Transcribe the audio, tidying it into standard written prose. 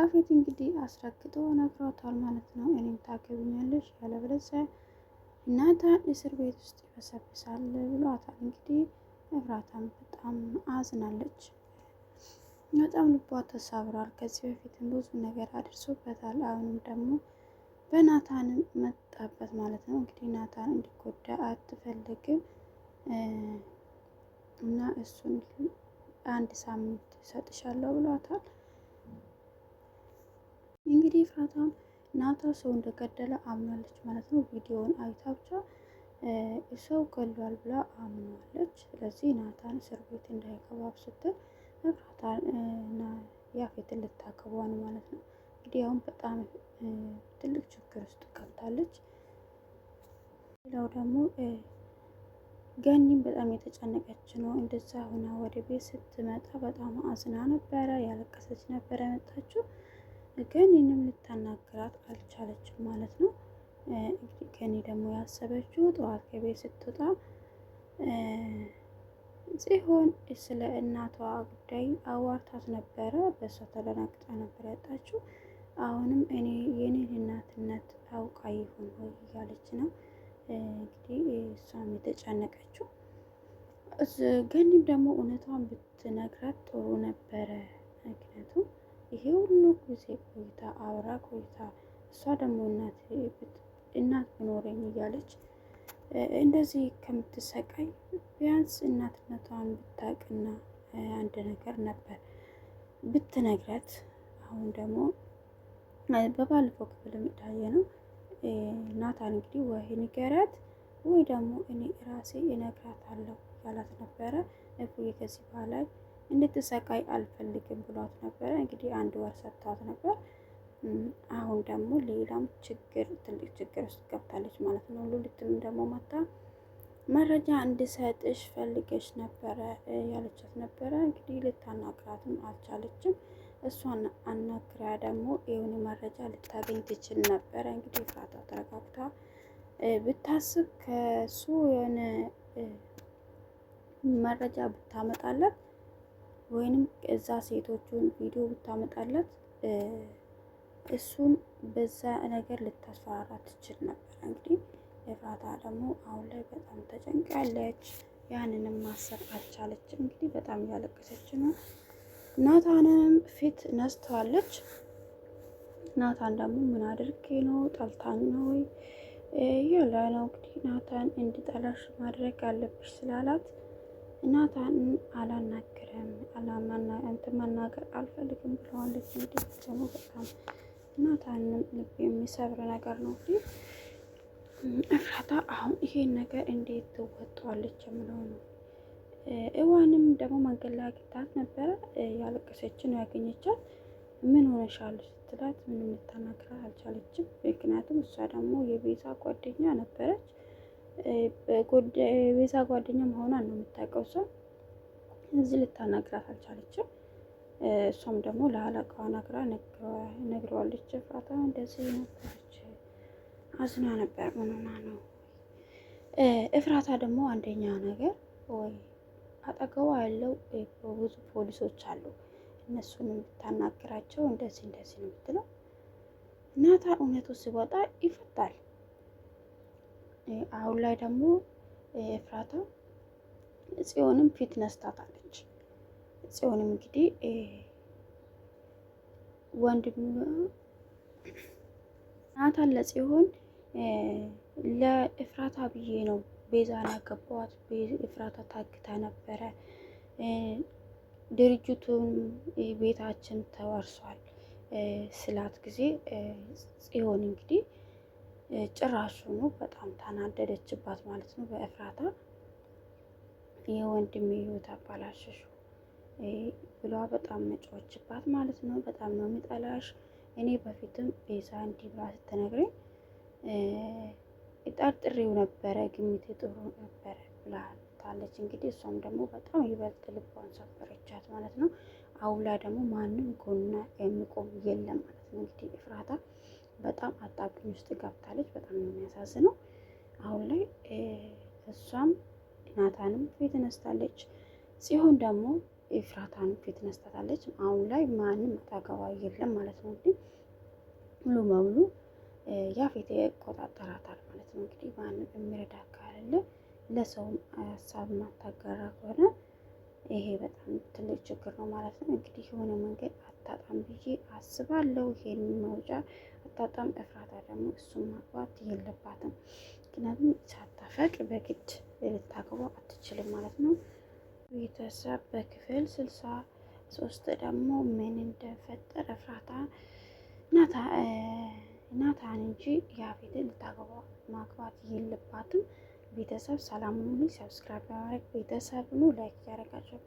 ያፌት እንግዲህ አስረግጦ ነግሯታል ማለት ነው። እኔም ታገቢኛለሽ ያለበለዚያ ናታን እስር ቤት ውስጥ ይበሰብሳል ብሏታል። እንግዲህ ኤፍራታም በጣም አዝናለች። በጣም ልቧ ተሰብሯል። ከዚህ በፊትም ብዙ ነገር አድርሶበታል። አሁንም ደግሞ በናታን መጣበት ማለት ነው። እንግዲህ ናታን እንዲጎዳ አትፈልግም እና እሱን 1 ሳምንት እሰጥሻለሁ ብሏታል። እንግዲህ ኤፍራታም ናታን ሰው እንደገደለ አምናለች ማለት ነው። ቪዲዮውን አይታ ብቻ ሰው ገሏል ብላ አምናለች። ስለዚህ ናታን እስር ቤት እንዳይገባብ ስትል ኤፍራታን እና ያፌትን ልታገባ ነው ማለት ነው። እንግዲህ አሁን በጣም ትልቅ ችግር ውስጥ ገብታለች። ሌላው ደግሞ ገኒም በጣም የተጨነቀች ነው። እንደዛ ሆና ወደ ቤት ስትመጣ በጣም አዝና ነበረ፣ ያለቀሰች ነበረ የመጣችው። ገኒንም ልታናግራት አልቻለችም ማለት ነው። እንግዲህ ገኒ ደግሞ ያሰበችው ጠዋት ከቤት ስትወጣ ጽዮን ስለ እናቷ ጉዳይ አዋርታት ነበረ። በእሷ ተደናግጣ ነበር ያጣችው። አሁንም እኔ የኔን እናትነት አውቃ ይሆን ወይ እያለች ነው እንግዲህ እሷም የተጨነቀችው። ገኒም ደግሞ እውነቷን ብትነግራት ጥሩ ነበረ። ምክንያቱም ይሄ ሁሉ ጊዜ ቆይታ አብራ ቆይታ እሷ ደግሞ እናት ብኖረኝ እያለች እንደዚህ ከምትሰቃይ ቢያንስ እናትነቷን ብታውቅና አንድ ነገር ነበር ብትነግራት። አሁን ደግሞ በባለፈው ክፍል እንዳየ ነው ናታን እንግዲህ ወይ ንገራት ወይ ደግሞ እኔ ራሴ እነግራታለሁ ያላት ነበረ። እፉዬ ከዚህ በኋላ እንድትሰቃይ አልፈልግም ብሏት ነበረ። እንግዲህ 1 ወር ሰጥቷት ነበር። አሁን ደግሞ ሌላም ችግር ትልቅ ችግር ውስጥ ገብታለች ማለት ነው። ሉሊትም ደግሞ መጣ መረጃ እንድሰጥሽ ፈልገሽ ነበረ ያለቻት ነበረ። እንግዲህ ልታናግራትም አልቻለችም። እሷን አናግራ ደግሞ የሆነ መረጃ ልታገኝ ትችል ነበረ። እንግዲህ ኤፍራታ ተረጋግታ ብታስብ ከሱ የሆነ መረጃ ብታመጣለት ወይንም እዛ ሴቶቹን ቪዲዮ ብታመጣለት እሱን በዛ ነገር ልታስፈራራ ትችል ነበር። እንግዲህ ኤፍራታ ደግሞ አሁን ላይ በጣም ተጨንቃለች። ያንንም ማሰብ አልቻለችም። እንግዲህ በጣም እያለቀሰች ነው። ናታንም ፊት ነስተዋለች። ናታን ደግሞ ምን አድርጌ ነው ጠልታኝ ነው ወይ ያለ ነው። እንግዲህ ናታን እንዲጠላሽ ማድረግ አለብሽ ስላላት ናታንን አላናግርም እንትን መናገር አልፈልግም ብለዋለች። እንግዲህ ደግሞ በጣም ናታንን ልብ የሚሰብር ነገር ነው። እንግዲህ ኤፍራታ አሁን ይሄን ነገር እንዴት ትወጣዋለች የምለው ነው። እዋንም ደግሞ መንገድ ላይ አግኝታት ነበረ። ያለቀሰች ነው ያገኘቻት። ምን ሆነሻል ስትላት ምንም ልታናግራት አልቻለችም። ምክንያቱም እሷ ደግሞ የቤዛ ጓደኛ ነበረች። ቤዛ ጓደኛ መሆኗን ነው የምታውቀው። እሷ እዚህ ልታናግራት አልቻለችም። እሷም ደግሞ ለአለቃዋ ነግራ ነግረዋለች። ኤፍራታ እንደዚህ ነበረች፣ አዝና ነበር። ምን ሆና ነው? ኤፍራታ ደግሞ አንደኛ ነገር ወይ አጠገቧ ያለው ብዙ ፖሊሶች አሉ። እነሱንም ብታናግራቸው እንደዚህ እንደዚህ ነው የምትለው። ናታን እውነቱ ሲወጣ ይፈታል። አሁን ላይ ደግሞ ኤፍራታ ጽዮንም ፊት ነስታታለች። ጽዮንም እንግዲህ ወንድም ናታን ለጽዮን ለኤፍራታ ብዬ ነው ቤዛን ያገባዋት፣ ኤፍራታ ታግታ ነበረ፣ ድርጅቱን ቤታችን ተወርሷል ስላት ጊዜ ጽዮን እንግዲህ ጭራሹኑ በጣም ተናደደችባት ማለት ነው። በኤፍራታ የወንድሜ ህይወት አባላሸሹ ብሏ በጣም መጫወችባት ማለት ነው። በጣም ነው የሚጠላሽ። እኔ በፊትም ቤዛ እንዲህ ብላ ስትነግረኝ ጠርጥሬው ነበረ፣ ግምቴ ጥሩ ነበረ ብላታለች። እንግዲህ እሷም ደግሞ በጣም ይበልጥ ልቧን ሰበረቻት ማለት ነው። አሁን ላይ ደግሞ ማንም ጎና የሚቆም የለም ማለት ነው። እንግዲህ ኤፍራታ በጣም አጣብቂኝ ውስጥ ገብታለች። በጣም ነው የሚያሳዝነው። አሁን ላይ እሷም ናታንም ፊት ነስታለች። ጽዮን ደግሞ ኤፍራታን ፊት ነስታታለች። አሁን ላይ ማንም አጠገቧ የለም ማለት ነው። እንግዲህ ሙሉ በሙሉ ያፌት ይቆጣጠራታል ማለት ነው። እንግዲህ ማንም የሚረዳ ካለ ለሰውም ሀሳብ ማታጋራ ከሆነ ይሄ በጣም ትልቅ ችግር ነው ማለት ነው። እንግዲህ የሆነ መንገድ አታጣም ብዬ አስባለሁ። ይሄን መውጫ አታጣም። ኤፍራታ ደግሞ እሱን ማግባት የለባትም። ምክንያቱም ሳታፈቅር በግድ ልታገባው አትችልም ማለት ነው። ቤተሰብ በክፍል 63 ደግሞ ምን እንደፈጠረ ኤፍራታ ናታን እንጂ ያፌትን ልታገባ ማግባት የለባትም። ቤተሰብ ሰላም ሁኑ። ሰብስክራይብ በማድረግ ቤተሰብ ኑ። ላይክ ያደረጋችሁ